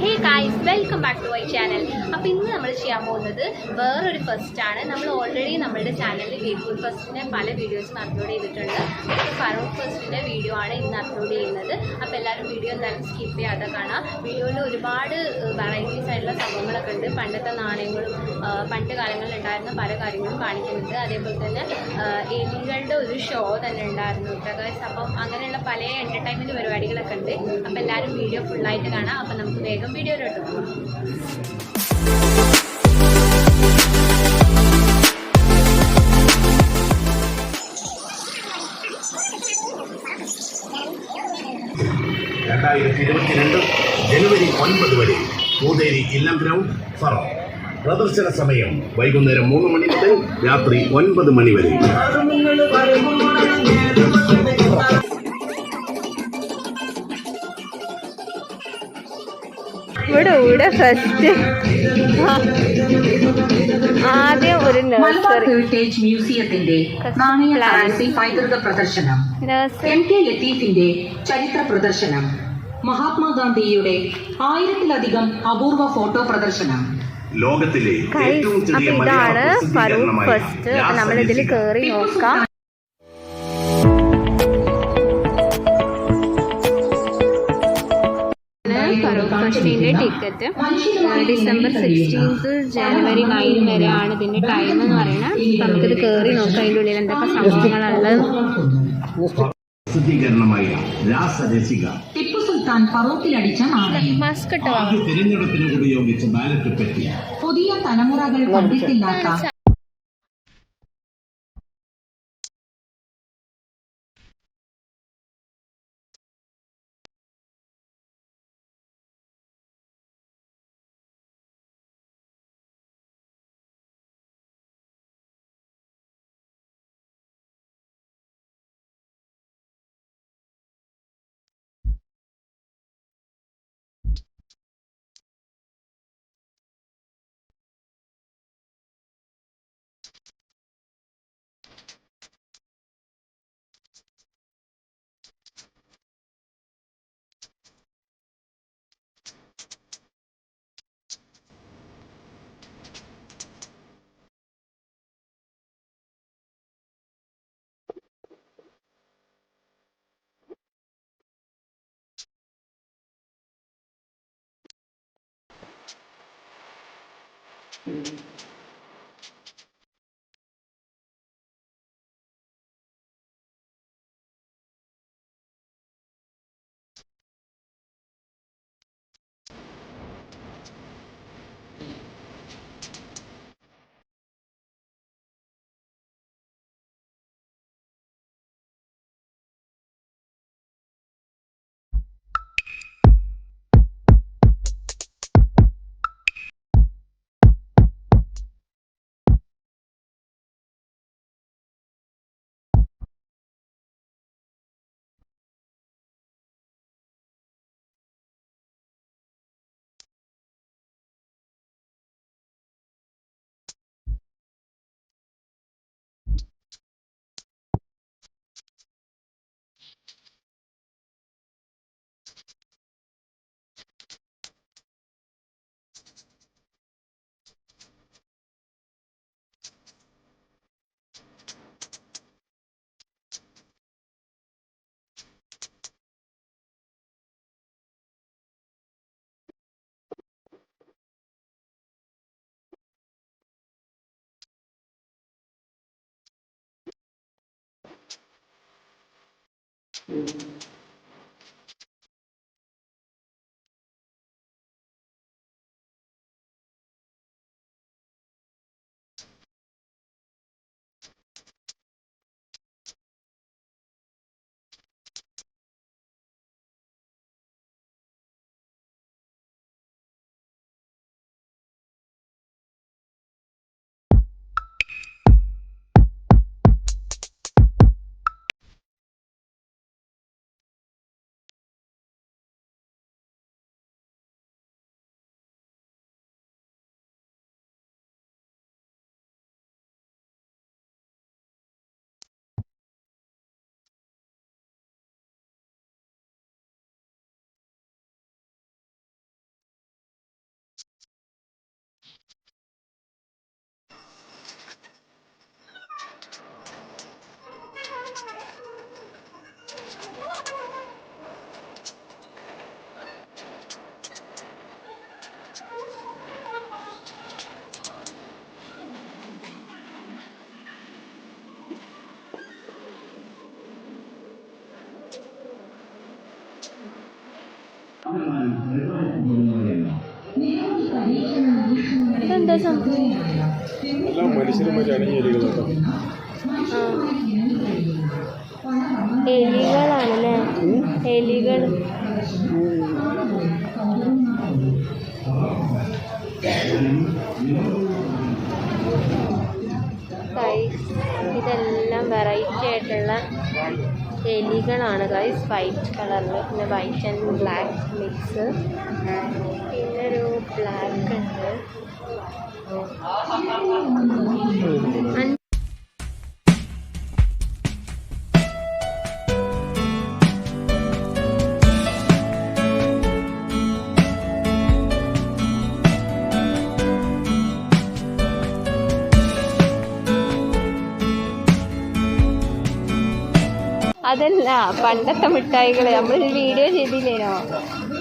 Hey guys, welcome back to my channel. അപ്പോൾ ഇന്ന് നമ്മൾ ചെയ്യാൻ പോകുന്നത് വേറൊരു ഫസ്റ്റാണ്. നമ്മൾ ഓൾറെഡി നമ്മുടെ ചാനലിൽ ഗേറ്റ്ഫുൾ ഫസ്റ്റിൻ്റെ പല വീഡിയോസും അപ്ലോഡ് ചെയ്തിട്ടുണ്ട്. അപ്പോൾ ഫറൂഖ് ഫസ്റ്റിൻ്റെ വീഡിയോ ആണ് ഇന്ന് അപ്ലോഡ് ചെയ്യുന്നത്. അപ്പോൾ എല്ലാവരും വീഡിയോ എന്തായാലും സ്കിപ്പ് ചെയ്യാതെ കാണാം. വീഡിയോയിൽ ഒരുപാട് വെറൈറ്റീസ് ആയിട്ടുള്ള സംഭവങ്ങളൊക്കെ ഉണ്ട്. പണ്ടത്തെ നാണയങ്ങളും പണ്ട് കാലങ്ങളിൽ ഉണ്ടായിരുന്ന പല കാര്യങ്ങളും കാണിക്കുന്നുണ്ട്. അതേപോലെ തന്നെ എലികളുടെ ഒരു ഷോ തന്നെ ഉണ്ടായിരുന്നു ഗൈസ്. അപ്പം അങ്ങനെയുള്ള പല എൻ്റർടൈൻമെൻറ്റ് പരിപാടികളൊക്കെ ഉണ്ട്. അപ്പോൾ എല്ലാവരും വീഡിയോ ഫുള്ളായിട്ട് കാണാം. അപ്പോൾ നമുക്ക് വേഗം വീഡിയോയിലോട്ട് പോകാം. ജനുവരി 9 വരെ പൂതേരി ഇല്ലം ഗ്രൗണ്ട് ഫറോക്ക്. പ്രദർശന സമയം വൈകുന്നേരം 3 മണി മുതൽ രാത്രി 9 മണി വരെ. ഇവിടെ ഫസ്റ്റ് ആദ്യം ഒരു ഹെറിറ്റേജ് മ്യൂസിയത്തിന്റെ നാണയ കറൻസി പൈതൃക പ്രദർശനം, MK ലത്തീഫിന്റെ ചരിത്ര പ്രദർശനം, മഹാത്മാഗാന്ധിയുടെ 1000-ലധികം അപൂർവ ഫോട്ടോ പ്രദർശനം. ലോകത്തിലെ ഏറ്റവും ചെറിയ ഇതാണ് ഫറൂഖ് ഫസ്റ്റ്. നമ്മളിതിൽ കയറി നോക്കാം. ഫറൂഖ് ഫസ്റ്റിൻ്റെ ടിക്കറ്റ് ഡിസംബർ 16 ജനുവരി 9 വരെയാണ് ഇതിൻ്റെ ടൈം എന്ന് പറയുന്നത്. അപ്പം നമുക്കിത് കയറി നോക്കാം. അതിൻ്റെ ഉള്ളിൽ എന്തൊക്കെ സംഭവങ്ങളുള്ളത്. പ്രസിദ്ധീകരണമായ രാസരസിക, ടിപ്പു സുൽത്താൻ ഫറോക്കിലടിച്ച നാണയം, മാസ്ക് തിരഞ്ഞെടുപ്പിന് ഉപയോഗിച്ച ബാലറ്റ് പെട്ടി, പുതിയ തലമുറകൾ കണ്ടിട്ടില്ലാത്ത ഇതെന്താ സംഭവം? എലികളാണല്ലേ, എലികൾ. ഇതെല്ലാം വെറൈറ്റി ആയിട്ടുള്ള എലികളാണ് ഗൈസ്. വൈറ്റ് കളറിൽ, പിന്നെ വൈറ്റ് ആൻഡ് ബ്ലാക്ക് മിക്സ്, പിന്നെ ഒരു ബ്ലാക്ക് ഉണ്ട്. അതല്ല, പണ്ടത്തെ മിഠായികളെ നമ്മൾ വീഡിയോ ചെയ്തില്ലേനോ,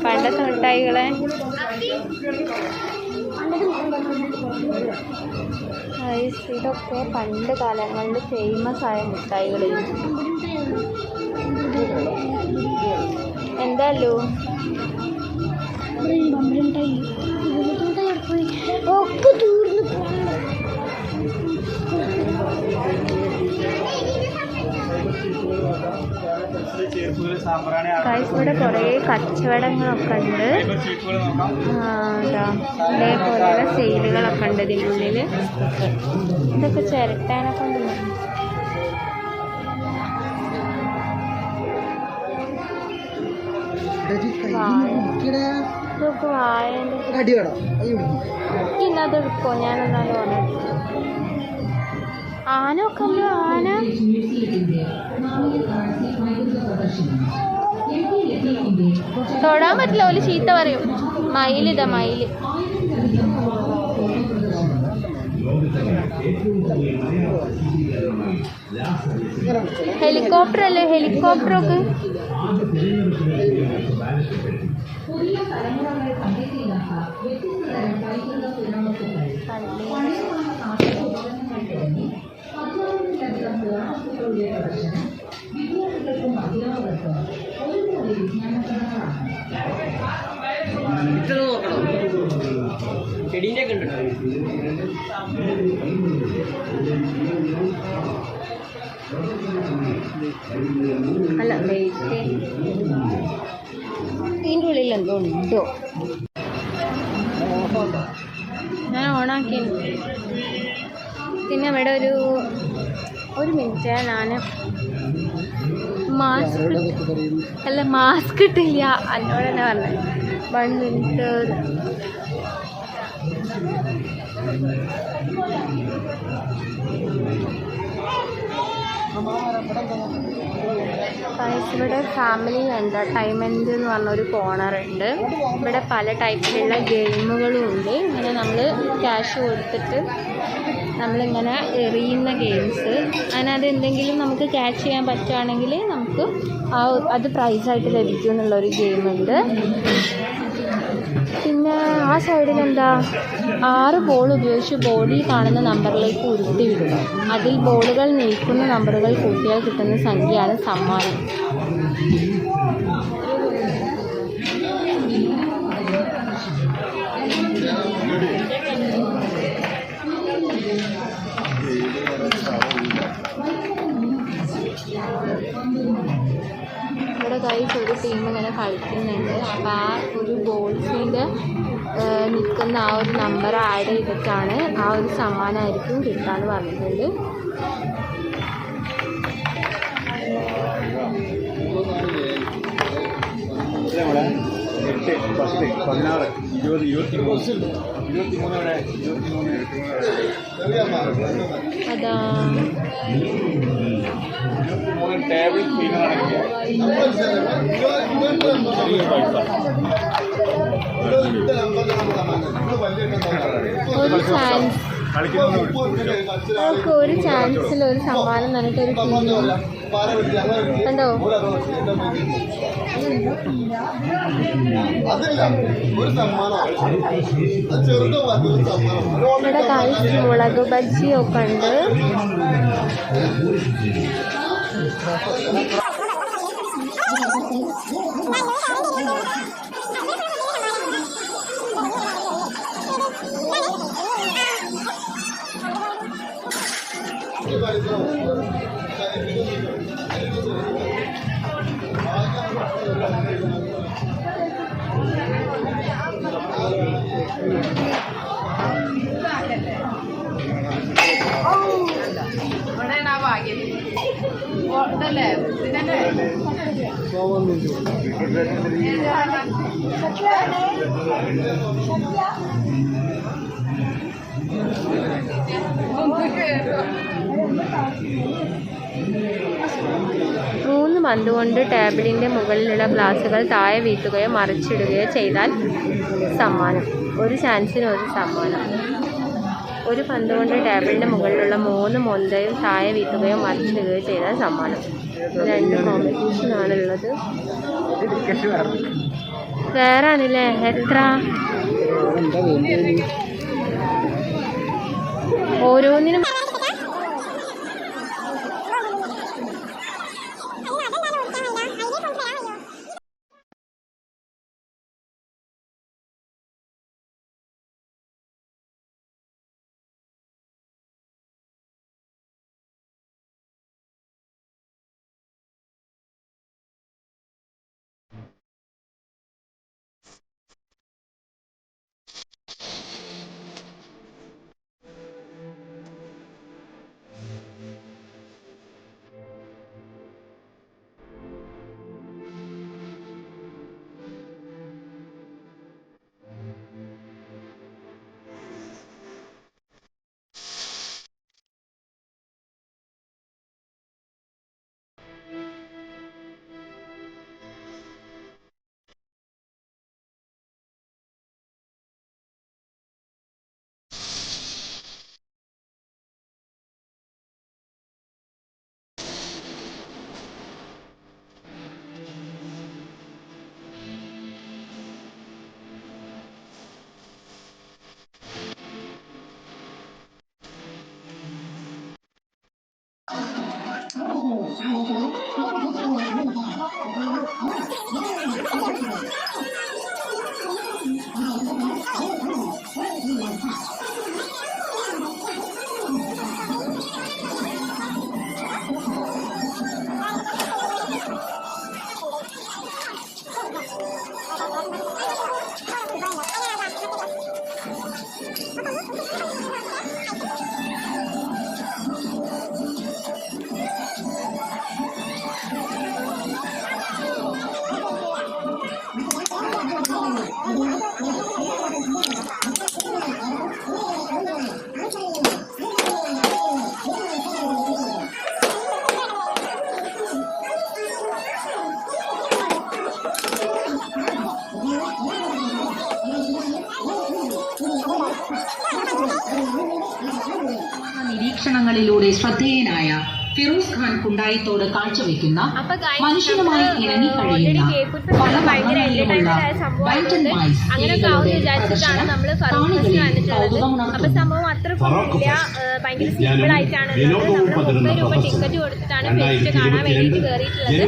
പണ്ടത്തെ മിഠായികളെ. ഇതൊക്കെ പണ്ട് കാലങ്ങളിൽ ഫേമസ് ആയ മിഠായികൾ. എന്തായാലോ ഇവിടെ കുറേ കച്ചവടങ്ങളൊക്കെ ഉണ്ട്. ഇതേപോലെയുള്ള സെയിലുകളൊക്കെ ഉണ്ട് ഇതിൻ്റെ ഉള്ളിൽ. ഇതൊക്കെ ചിരട്ടാനൊക്കെ ഉണ്ട്. ഇതൊക്കെ വാഴ. ഇന്നത് എടുക്കോ? ഞാനെന്നാലും പറഞ്ഞു. ആനൊക്കെ അല്ലോ, ആന. തൊടാൻ പറ്റില്ല, ഒരു ചീത്ത പറയും. മയിലിതാ, മയില്. ഹെലികോപ്റ്റർ അല്ലേ, ഹെലികോപ്റ്ററൊക്കെ. അല്ല, ഇതിൻ്റെ ഉള്ളിൽ എന്തോ ഉണ്ടോ? ഞാൻ ഓണാക്കി. പിന്നെ ഇവിടെ ഒരു മിനിറ്റ്, ഞാൻ മാസ്ക് ഇട്ടില്ല. എന്നോട് തന്നെ പറഞ്ഞത് 1 മിനിറ്റ്. ഇവിടെ ഫാമിലി എൻ്റർടൈൻമെൻറ്റ് എന്ന് പറഞ്ഞൊരു കോർണറുണ്ട്. ഇവിടെ പല ടൈപ്പിലുള്ള ഗെയിമുകളും ഉണ്ട്. ഇങ്ങനെ നമ്മൾ ക്യാഷ് കൊടുത്തിട്ട് നമ്മളിങ്ങനെ എറിയുന്ന ഗെയിംസ്. അതിനകത്ത് എന്തെങ്കിലും നമുക്ക് ക്യാച്ച് ചെയ്യാൻ പറ്റുകയാണെങ്കിൽ നമുക്ക് അത് പ്രൈസായിട്ട് ലഭിക്കും എന്നുള്ളൊരു ഗെയിമുണ്ട്. പിന്നെ ആ സൈഡിൽ എന്താ, 6 ബോൾ ഉപയോഗിച്ച് ബോർഡിൽ കാണുന്ന നമ്പറിലേക്ക് ഉരുട്ടി വിടുക. അതിൽ ബോളുകൾ നീക്കുന്ന നമ്പറുകൾ കൂട്ടിയാൽ കിട്ടുന്ന സംഖ്യയാണ് സമ്മാനം. ഇവിടെ ഗൈസ് ഒരു ടീം ഇങ്ങനെ കളിക്കുന്നുണ്ട്. അപ്പോൾ ആ ഒരു ബോൾസിൻ്റെ നിൽക്കുന്ന ആ ഒരു നമ്പർ ആഡ് ചെയ്തിട്ടാണ് ആ ഒരു സമ്മാനമായിരിക്കും കിട്ടാന്ന് പറഞ്ഞിട്ടുണ്ട്. അതാ ഒരു ചാൻസിൽ ഒരു സമ്മാനം പറഞ്ഞിട്ടൊരു കണ്ടോ. ഇവിടെ കഴിച്ച് മുളക് ബജ്ജിയൊക്കെ ഉണ്ട്. മൂന്ന് പന്ത് കൊണ്ട് ടേബിളിൻ്റെ മുകളിലുള്ള ഗ്ലാസുകൾ താഴെ വീഴ്ത്തുകയോ മറിച്ചിടുകയോ ചെയ്താൽ സമ്മാനം. ഒരു ചാൻസിന് ഒരു സമ്മാനം. ഒരു പന്ത് കൊണ്ട് ടേബിളിൻ്റെ മുകളിലുള്ള 3 മൊന്തയും താഴെ വീഴ്ത്തുകയോ മറിച്ചിടുകയോ ചെയ്താൽ സമ്മാനം. 2 കോമ്പറ്റീഷനാണുള്ളത്. വേറാണല്ലേ? എത്ര? ഓരോന്നിനും നിരീക്ഷണങ്ങളിലൂടെ ശ്രദ്ധേയനായ ഫിറോസ് ഖാൻ കുണ്ടായത്തോട് കാഴ്ചവെക്കുന്ന മനുഷ്യനുമായി ഇണങ്ങിക്കഴിയുന്ന പല വർണ്ണങ്ങളിലുമുള്ള ബൈറ്റൻ വൈസ് അങ്ങനെയൊക്കെ വിചാരിച്ചിട്ടാണ് നമ്മൾ ഫറൂഖ് ഫെസ്റ്റ് വന്നിട്ടുള്ളത്. അപ്പൊ സംഭവം അത്ര ഫുള്ളില്ല, ഭയങ്കര സിമ്പിൾ ആയിട്ടാണ് ഉള്ളത്. നമ്മൾ 30 രൂപ ടിക്കറ്റ് കൊടുത്തിട്ടാണ് ഫെസ്റ്റ് കാണാൻ വേണ്ടിയിട്ട് കയറിയിട്ടുള്ളത്.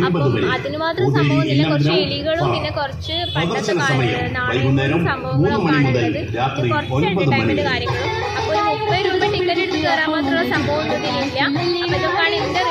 അപ്പം അതിന് മാത്രം സംഭവമില്ല, കുറച്ച് എലികളും പിന്നെ കുറച്ച് പണ്ടത്തെ നാണയങ്ങളും സംഭവങ്ങളൊക്കെ ആണുള്ളത്, കുറച്ച് എന്റർടൈൻമെന്റ് കാര്യങ്ങളും. അപ്പോൾ ഒരു 30 രൂപ ടിക്കറ്റ് എടുത്ത് കയറാൻ മാത്രമുള്ള സംഭവം ഒന്നും ഇതിലില്ല. അപ്പൊ ഇതൊക്കെയാണ് ഇതിന്റെ